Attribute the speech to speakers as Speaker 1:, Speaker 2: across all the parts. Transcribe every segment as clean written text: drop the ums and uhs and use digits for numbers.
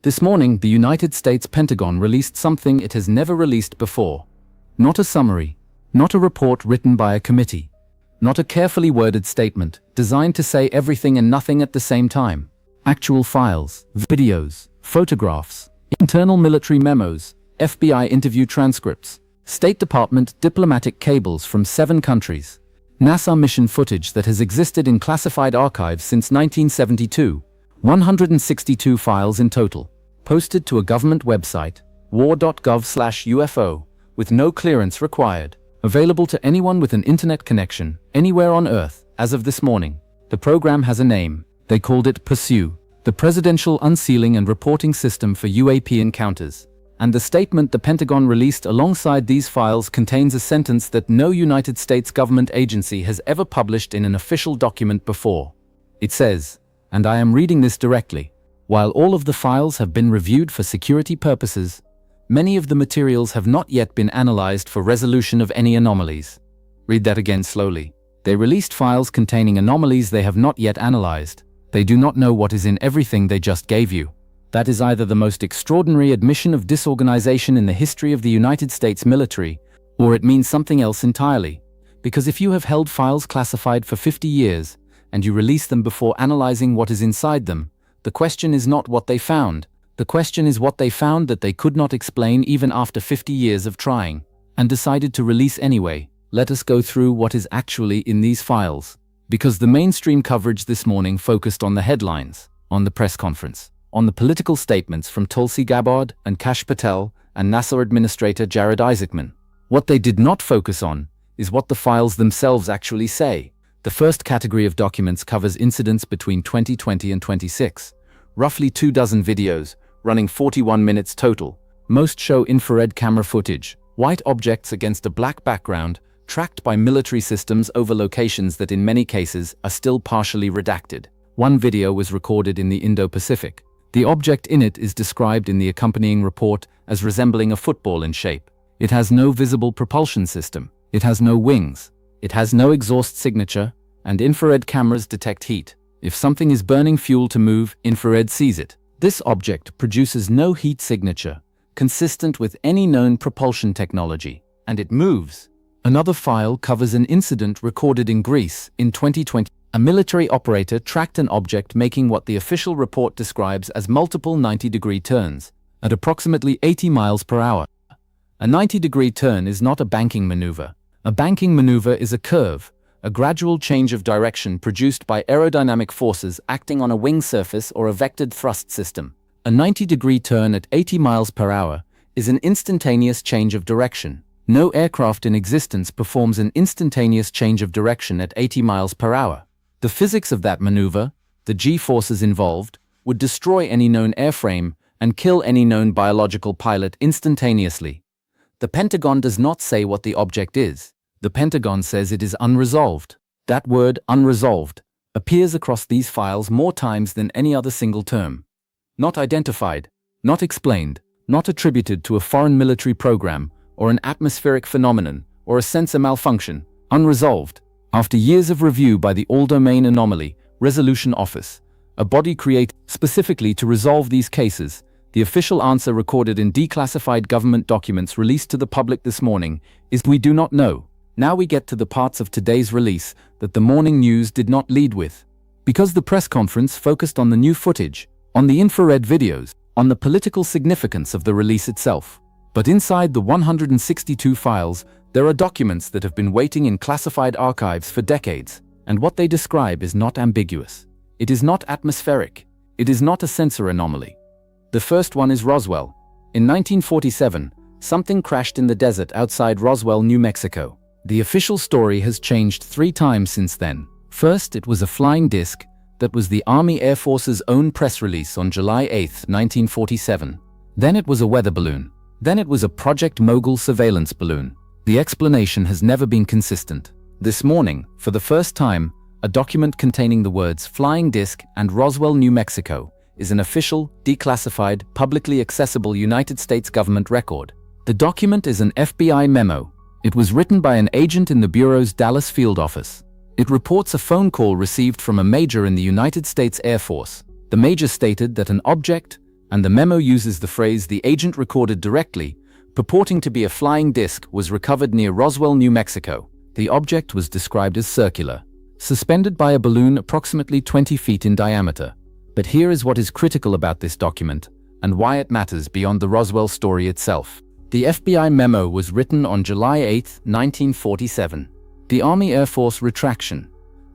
Speaker 1: This morning, the United States Pentagon released something it has never released before. Not a summary, not a report written by a committee, not a carefully worded statement designed to say everything and nothing at the same time. Actual files, videos, photographs, internal military memos, FBI interview transcripts, State Department diplomatic cables from 7 countries, NASA mission footage that has existed in classified archives since 1972, 162 files in total, posted to a government website, war.gov/UFO, with no clearance required, available to anyone with an internet connection, anywhere on Earth, as of this morning. The program has a name. They called it PURSUE, the Presidential Unsealing and Reporting System for UAP Encounters. And the statement the Pentagon released alongside these files contains a sentence that no United States government agency has ever published in an official document before. It says, and I am reading this directly, while all of the files have been reviewed for security purposes, many of the materials have not yet been analyzed for resolution of any anomalies. Read that again slowly. They released files containing anomalies they have not yet analyzed. They do not know what is in everything they just gave you. That is either the most extraordinary admission of disorganization in the history of the United States military, or it means something else entirely. Because if you have held files classified for 50 years, and you release them before analyzing what is inside them, the question is not what they found. The question is what they found that they could not explain even after 50 years of trying, and decided to release anyway. Let us go through what is actually in these files. Because the mainstream coverage this morning focused on the headlines, on the press conference, on the political statements from Tulsi Gabbard and Kash Patel and NASA Administrator Jared Isaacman. What they did not focus on is what the files themselves actually say. The first category of documents covers incidents between 2020 and 26, roughly 24 videos, running 41 minutes total. Most show infrared camera footage, white objects against a black background, tracked by military systems over locations that in many cases are still partially redacted. One video was recorded in the Indo-Pacific. The object in it is described in the accompanying report as resembling a football in shape. It has no visible propulsion system. It has no wings. It has no exhaust signature, and infrared cameras detect heat. If something is burning fuel to move, infrared sees it. This object produces no heat signature, consistent with any known propulsion technology, and it moves. Another file covers an incident recorded in Greece in 2020. A military operator tracked an object making what the official report describes as multiple 90-degree turns, at approximately 80 miles per hour. A 90-degree turn is not a banking maneuver. A banking maneuver is a curve, a gradual change of direction produced by aerodynamic forces acting on a wing surface or a vectored thrust system. A 90-degree turn at 80 miles per hour is an instantaneous change of direction. No aircraft in existence performs an instantaneous change of direction at 80 miles per hour. The physics of that maneuver, the G-forces involved, would destroy any known airframe and kill any known biological pilot instantaneously. The Pentagon does not say what the object is. The Pentagon says it is unresolved. That word, unresolved, appears across these files more times than any other single term. Not identified, not explained, not attributed to a foreign military program, or an atmospheric phenomenon, or a sensor malfunction. Unresolved. After years of review by the All-Domain Anomaly Resolution Office, a body created specifically to resolve these cases, the official answer recorded in declassified government documents released to the public this morning is we do not know. Now we get to the parts of today's release that the morning news did not lead with. Because the press conference focused on the new footage, on the infrared videos, on the political significance of the release itself. But inside the 162 files, there are documents that have been waiting in classified archives for decades, and what they describe is not ambiguous. It is not atmospheric. It is not a sensor anomaly. The first one is Roswell. In 1947, something crashed in the desert outside Roswell, New Mexico. The official story has changed 3 times since then. First, it was a flying disc that was the Army Air Force's own press release on July 8, 1947. Then it was a weather balloon. Then it was a Project Mogul surveillance balloon. The explanation has never been consistent. This morning, for the first time, a document containing the words flying disc and Roswell, New Mexico is an official, declassified, publicly accessible United States government record. The document is an FBI memo. It was written by an agent in the Bureau's Dallas field office. It reports a phone call received from a major in the United States Air Force. The major stated that an object, and the memo uses the phrase "the agent recorded directly," purporting to be a flying disc, was recovered near Roswell, New Mexico. The object was described as circular, suspended by a balloon approximately 20 feet in diameter. But here is what is critical about this document, and why it matters beyond the Roswell story itself. The FBI memo was written on July 8, 1947. The Army Air Force retraction,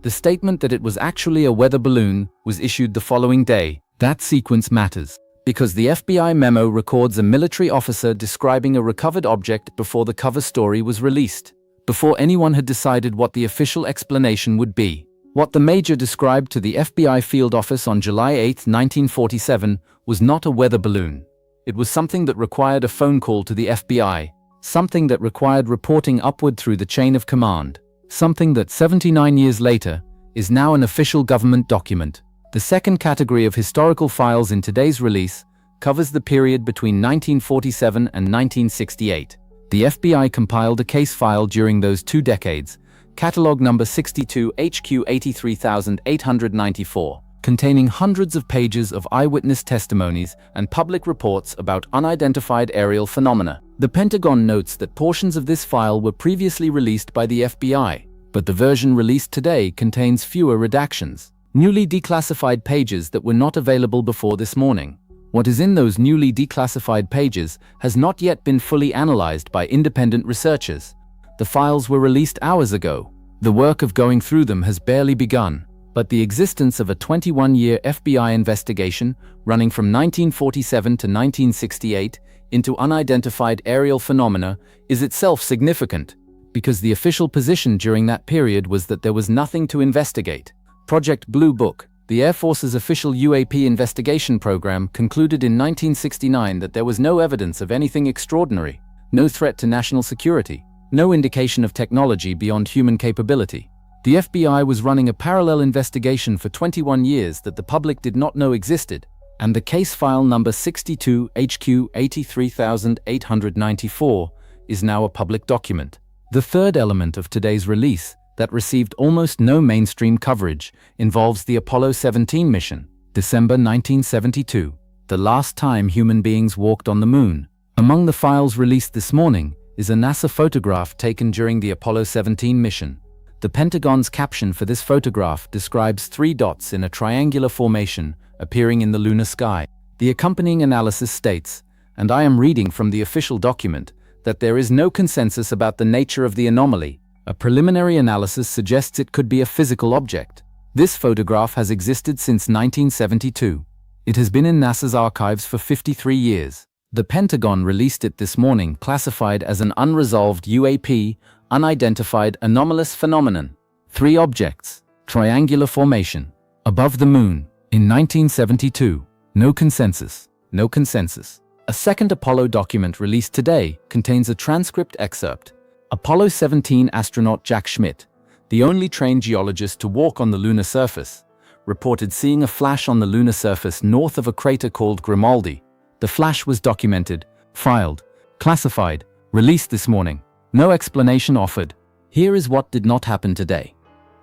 Speaker 1: the statement that it was actually a weather balloon, was issued the following day. That sequence matters, because the FBI memo records a military officer describing a recovered object before the cover story was released, before anyone had decided what the official explanation would be. What the major described to the FBI field office on July 8, 1947, was not a weather balloon. It was something that required a phone call to the FBI, something that required reporting upward through the chain of command, something that 79 years later is now an official government document. The second category of historical files in today's release covers the period between 1947 and 1968. The FBI compiled a case file during those 2 decades, catalog number 62 HQ 83894, containing hundreds of pages of eyewitness testimonies and public reports about unidentified aerial phenomena. The Pentagon notes that portions of this file were previously released by the FBI, but the version released today contains fewer redactions, newly declassified pages that were not available before this morning. What is in those newly declassified pages has not yet been fully analyzed by independent researchers. The files were released hours ago. The work of going through them has barely begun, but the existence of a 21-year FBI investigation running from 1947 to 1968 into unidentified aerial phenomena is itself significant, because the official position during that period was that there was nothing to investigate. Project Blue Book, the Air Force's official UAP investigation program, concluded in 1969 that there was no evidence of anything extraordinary, no threat to national security, no indication of technology beyond human capability. The FBI was running a parallel investigation for 21 years that the public did not know existed, and the case file number 62 HQ 83894 is now a public document. The third element of today's release, that received almost no mainstream coverage, involves the Apollo 17 mission, December 1972, the last time human beings walked on the moon. Among the files released this morning is a NASA photograph taken during the Apollo 17 mission. The Pentagon's caption for this photograph describes 3 dots in a triangular formation appearing in the lunar sky. The accompanying analysis states, and I am reading from the official document, that there is no consensus about the nature of the anomaly. A preliminary analysis suggests it could be a physical object. This photograph has existed since 1972. It has been in NASA's archives for 53 years. The Pentagon released it this morning classified as an unresolved UAP, unidentified anomalous phenomenon. 3 objects, triangular formation, above the moon, in 1972. No consensus. No consensus. A second Apollo document released today contains a transcript excerpt. Apollo 17 astronaut Jack Schmitt, the only trained geologist to walk on the lunar surface, reported seeing a flash on the lunar surface north of a crater called Grimaldi. The flash was documented, filed, classified, released this morning. No explanation offered. Here is what did not happen today.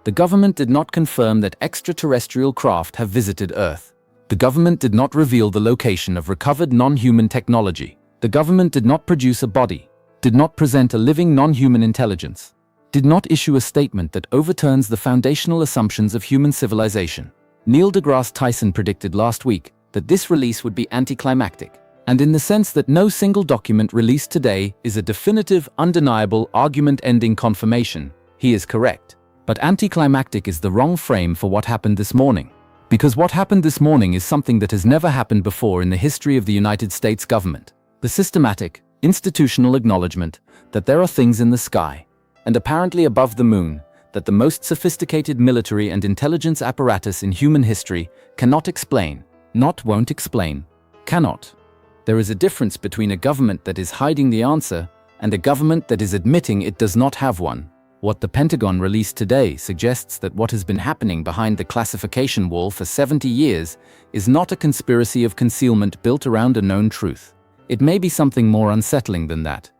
Speaker 1: The government did not confirm that extraterrestrial craft have visited Earth. The government did not reveal the location of recovered non-human technology. The government did not produce a body, did not present a living non-human intelligence, did not issue a statement that overturns the foundational assumptions of human civilization. Neil deGrasse Tyson predicted last week that this release would be anticlimactic, and in the sense that no single document released today is a definitive, undeniable, argument-ending confirmation, he is correct. But anticlimactic is the wrong frame for what happened this morning. Because what happened this morning is something that has never happened before in the history of the United States government. The systematic, institutional acknowledgement that there are things in the sky, and apparently above the moon, that the most sophisticated military and intelligence apparatus in human history cannot explain, not won't explain, cannot. There is a difference between a government that is hiding the answer and a government that is admitting it does not have one. What the Pentagon released today suggests that what has been happening behind the classification wall for 70 years is not a conspiracy of concealment built around a known truth. It may be something more unsettling than that.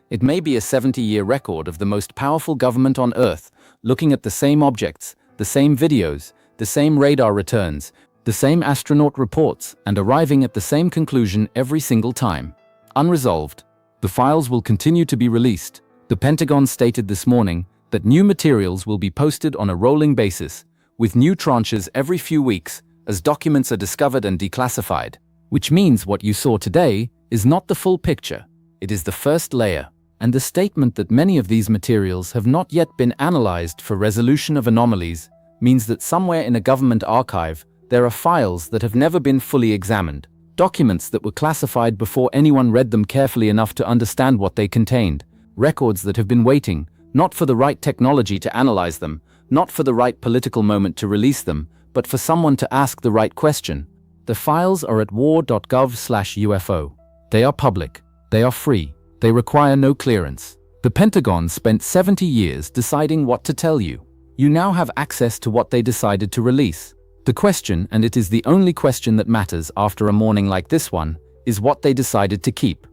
Speaker 1: It may be a 70-year record of the most powerful government on Earth looking at the same objects, the same videos, the same radar returns, the same astronaut reports, and arriving at the same conclusion every single time. Unresolved. The files will continue to be released. The Pentagon stated this morning that new materials will be posted on a rolling basis, with new tranches every few weeks as documents are discovered and declassified. Which means what you saw today is not the full picture. It is the first layer. And the statement that many of these materials have not yet been analyzed for resolution of anomalies means that somewhere in a government archive there are files that have never been fully examined, documents that were classified before anyone read them carefully enough to understand what they contained, records that have been waiting, not for the right technology to analyze them, not for the right political moment to release them, but for someone to ask the right question. The files are at war.gov/UFO. They are public. They are free. They require no clearance. The Pentagon spent 70 years deciding what to tell you. You now have access to what they decided to release. The question, and it is the only question that matters after a morning like this one, is what they decided to keep.